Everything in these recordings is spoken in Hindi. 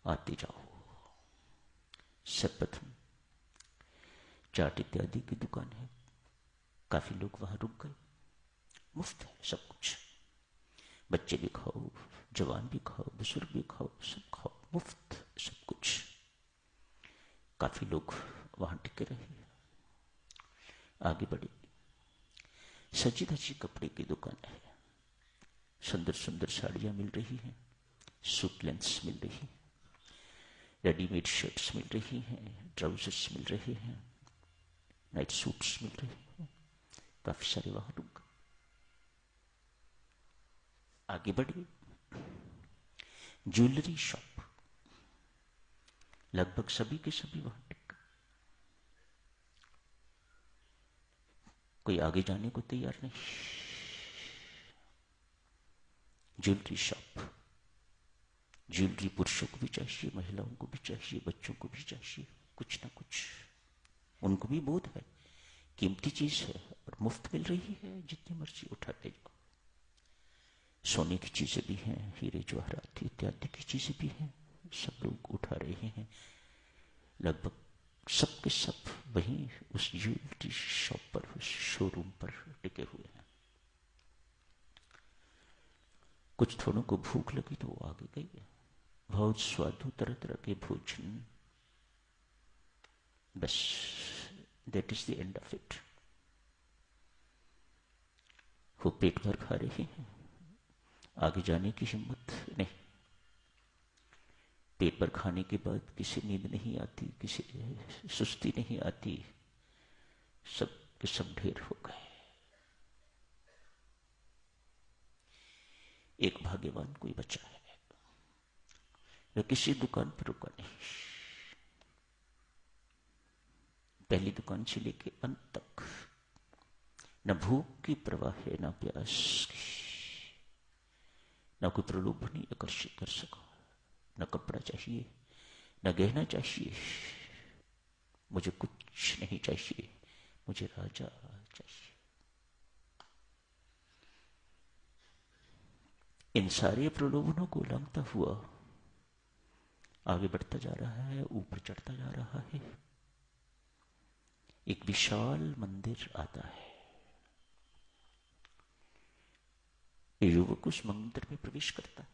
आते जाओ। सर्वप्रथम चाट इत्यादि की दुकान है, काफी लोग वहां रुक गए। मुफ्त है सब कुछ, बच्चे भी खाओ, जवान भी खाओ, बुजुर्ग भी खाओ, सब खाओ, मुफ्त सब कुछ। काफी लोग वहां टिके रहे। आगे बढ़े, सजी धजी कपड़े की दुकान है, सुंदर सुंदर साड़ियां मिल रही हैं, सूट लेंस मिल रही हैं, रेडीमेड शर्ट्स मिल रही हैं, ट्राउजर्स मिल रहे हैं, नाइट सूट्स मिल रहे हैं। काफी सारे वहां रुक गए। आगे बढ़े, ज्वेलरी शॉप, लगभग सभी के सभी वहां टिक गए। कोई आगे जाने को तैयार नहीं। ज्वेलरी शॉप, ज्वेलरी पुरुषों को भी चाहिए, महिलाओं को भी चाहिए, बच्चों को भी चाहिए, कुछ ना कुछ। उनको भी बोध है कीमती चीज है और मुफ्त मिल रही है, जितनी मर्जी उठाते जाओ। सोने की चीजें भी हैं, हीरे जवाहरात इत्यादि की चीजें भी हैं, सब लोग उठा रहे हैं। लगभग सब के सब वहीं उस ज्वेलरी शॉप पर, उस शोरूम पर टिके हुए हैं। कुछ थोड़ों को भूख लगी तो वो आगे गई। बहुत स्वादु तरह तरह के भोजन, बस that is the end of it. वो पेट भर खा रहे हैं, आगे जाने की हिम्मत नहीं। पेट भर खाने के बाद किसी नींद नहीं आती, किसी सुस्ती नहीं आती, सब के सब ढेर हो गए। एक भाग्यवान कोई बचा है, वह किसी दुकान पर रुका नहीं। पहली दुकान से लेके अंत तक न भूख की परवाह है, न प्यास की, न कोई प्रलोभन आकर्षित कर सका। न कपड़ा चाहिए, न गहना चाहिए, मुझे कुछ नहीं चाहिए, मुझे राजा चाहिए। इन सारे प्रलोभनों को उल्लंघता हुआ आगे बढ़ता जा रहा है, ऊपर चढ़ता जा रहा है। एक विशाल मंदिर आता है। युवक उस मंदिर में प्रवेश करता है।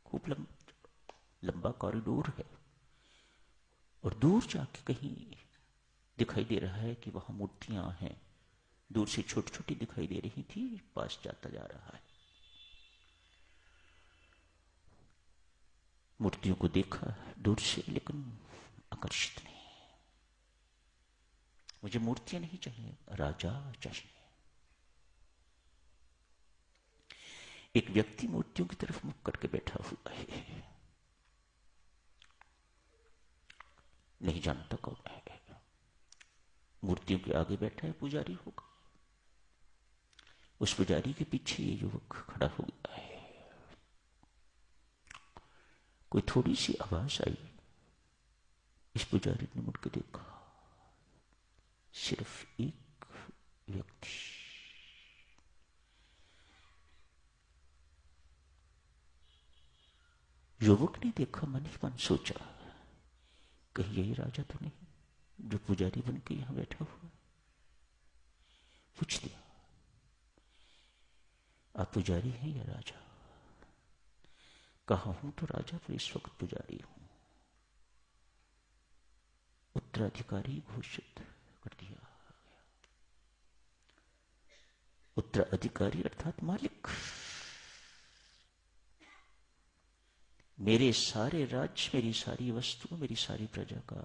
खूब लंबा कॉरिडोर है और दूर जाके कहीं दिखाई दे रहा है कि वहां मूर्तियां हैं। दूर से छोटी छोटी दिखाई दे रही थी, पास जाता जा रहा है। मूर्तियों को देखा दूर से, लेकिन आकर्षित नहीं। मुझे मूर्तियां नहीं चाहिए, राजा चाहिए। एक व्यक्ति मूर्तियों की तरफ मुख करके बैठा हुआ है, नहीं जानता कौन है। मूर्तियों के आगे बैठा है, पुजारी होगा। उस पुजारी के पीछे ये युवक खड़ा हो गया है। कोई थोड़ी सी आवाज आई, इस पुजारी ने मुड़ के देखा, सिर्फ एक व्यक्ति। युवक ने देखा, मन ही मन सोचा, कहीं यही राजा तो नहीं जो पुजारी बन के यहां बैठा हुआ है। पूछ दिया, आप पुजारी हैं या राजा? कहा हूं तो राजा, पर इस वक्त पुजारी हूं। उत्तराधिकारी घोषित कर दिया। उत्तराधिकारी अर्थात मालिक। मेरे सारे राज्य, मेरी सारी वस्तु, मेरी सारी प्रजा का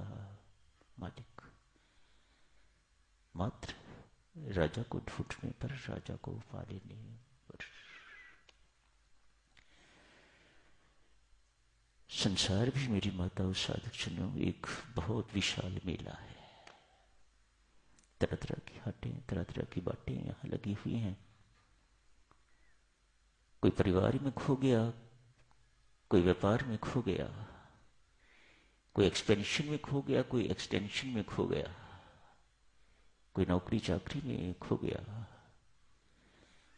मालिक। मात्र राजा को ढूंढने पर, राजा को पा लेने पर। संसार भी मेरी माताओं साधुजनों एक बहुत विशाल मेला है। तरह तरह की हाटें, तरह तरह की बातें यहां लगी हुई हैं। कोई परिवार में खो गया, कोई व्यापार में खो गया, कोई एक्सपेंशन में खो गया, कोई एक्सटेंशन में खो गया, कोई नौकरी चाकरी में खो गया,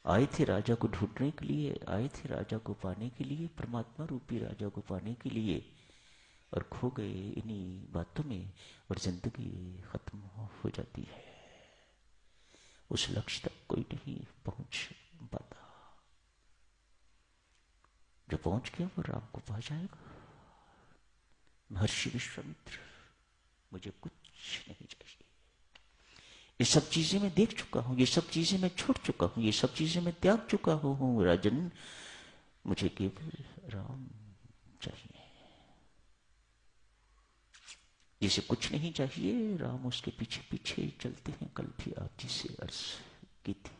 आए थे राजा को ढूंढने के लिए, आए थे राजा को पाने के लिए, परमात्मा रूपी राजा को पाने के लिए, और खो गए इन्हीं बातों में, और जिंदगी खत्म हो जाती है। उस लक्ष्य तक कोई नहीं पहुंच पाता। जो पहुंच गया वो राम को पा जाएगा। महर्षि विश्वामित्र, मुझे कुछ नहीं चाहिए। ये सब चीजें मैं देख चुका हूं, ये सब चीजें मैं छोड़ चुका हूं, ये सब चीजें मैं त्याग चुका हूं राजन। मुझे केवल राम चाहिए। जिसे कुछ नहीं चाहिए, राम उसके पीछे पीछे चलते हैं। कल भी आप जिसे अर्ज की थी,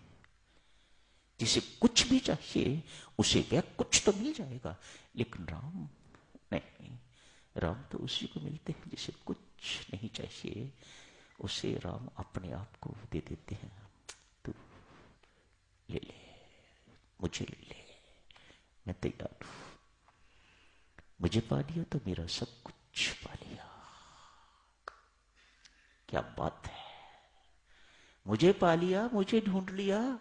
जिसे कुछ भी चाहिए उसे वह कुछ तो मिल जाएगा, लेकिन राम नहीं। राम तो उसी को मिलते हैं जिसे कुछ नहीं चाहिए। उसे राम अपने आप को दे देते हैं। तू ले ले, मुझे ले ले, मैं तैयार हूं। मुझे पा लिया तो मेरा सब कुछ पा लिया। क्या बात है! मुझे पा लिया, मुझे ढूंढ लिया।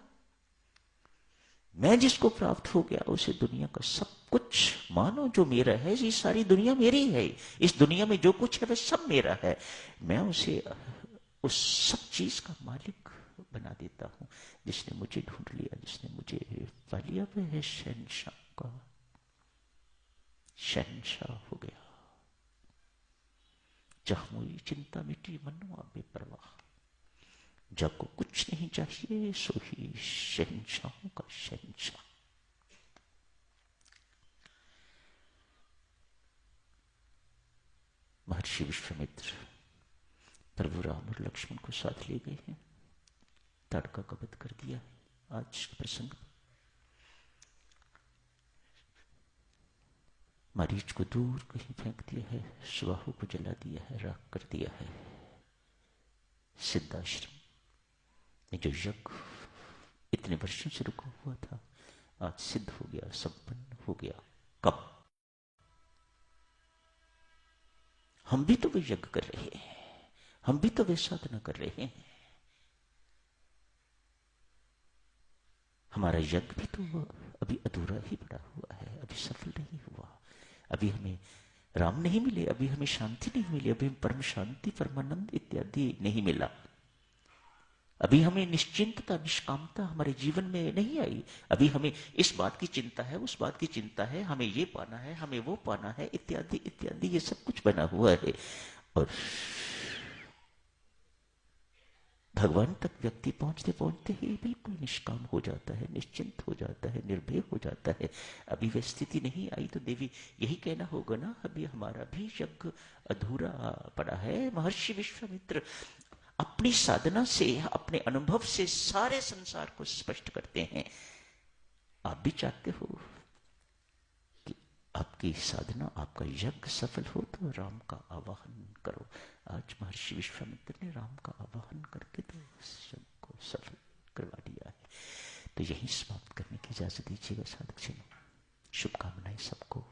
मैं जिसको प्राप्त हो गया उसे दुनिया का सब कुछ मानो जो मेरा है। ये सारी दुनिया मेरी है। इस दुनिया में जो कुछ है वह सब मेरा है। मैं उसे उस सब चीज का मालिक बना देता हूं। जिसने मुझे ढूंढ लिया, जिसने मुझे पा लिया, वह है शहंशाह का शहंशाह हो गया। जहां हुई चिंता मिटी मनुआ बेपरवाह। जब को कुछ नहीं चाहिए सो ही शहंशाहों का शहंशाह। महर्षि विश्वामित्र प्रभु राम और लक्ष्मण को साथ ले गए हैं। ताड़का का वध कर दिया है। आज के प्रसंग मरीच को दूर कहीं फेंक दिया है, सुबाहु को जला दिया है, राख कर दिया है। सिद्धाश्रम में जो यज्ञ इतने वर्षों से रुका हुआ था, आज सिद्ध हो गया, संपन्न हो गया। कब? हम भी तो वे यज्ञ कर रहे हैं, हम भी तो वे साधना कर रहे हैं। हमारा यज्ञ भी तो अभी अधूरा ही पड़ा हुआ है, अभी सफल नहीं हुआ। अभी हमें राम नहीं मिले, अभी हमें शांति नहीं मिली, अभी हमें परम शांति, परमानंद इत्यादि नहीं मिला। अभी हमें निश्चिंतता, निष्कामता हमारे जीवन में नहीं आई। अभी हमें इस बात की चिंता है, उस बात की चिंता है, हमें ये पाना है, हमें वो पाना है, इत्यादि इत्यादि, ये सब कुछ बना हुआ है। और भगवान तक व्यक्ति पहुंचते पहुंचते ही बिल्कुल निष्काम हो जाता है, निश्चिंत हो जाता है, निर्भय हो जाता है। अभी वह स्थिति नहीं आई तो देवी यही कहना होगा ना, अभी हमारा भी यज्ञ अधूरा पड़ा है। महर्षि विश्वामित्र अपनी साधना से, अपने अनुभव से सारे संसार को स्पष्ट करते हैं। आप भी चाहते हो कि आपकी साधना, आपका यज्ञ सफल हो तो राम का आवाहन करो। आज महर्षि विश्वामित्र ने राम का आवाहन करके तो उस यज्ञ को सफल करवा दिया है। तो यही समाप्त करने की इजाजत दीजिएगा साधक जी। शुभकामनाएं सबको।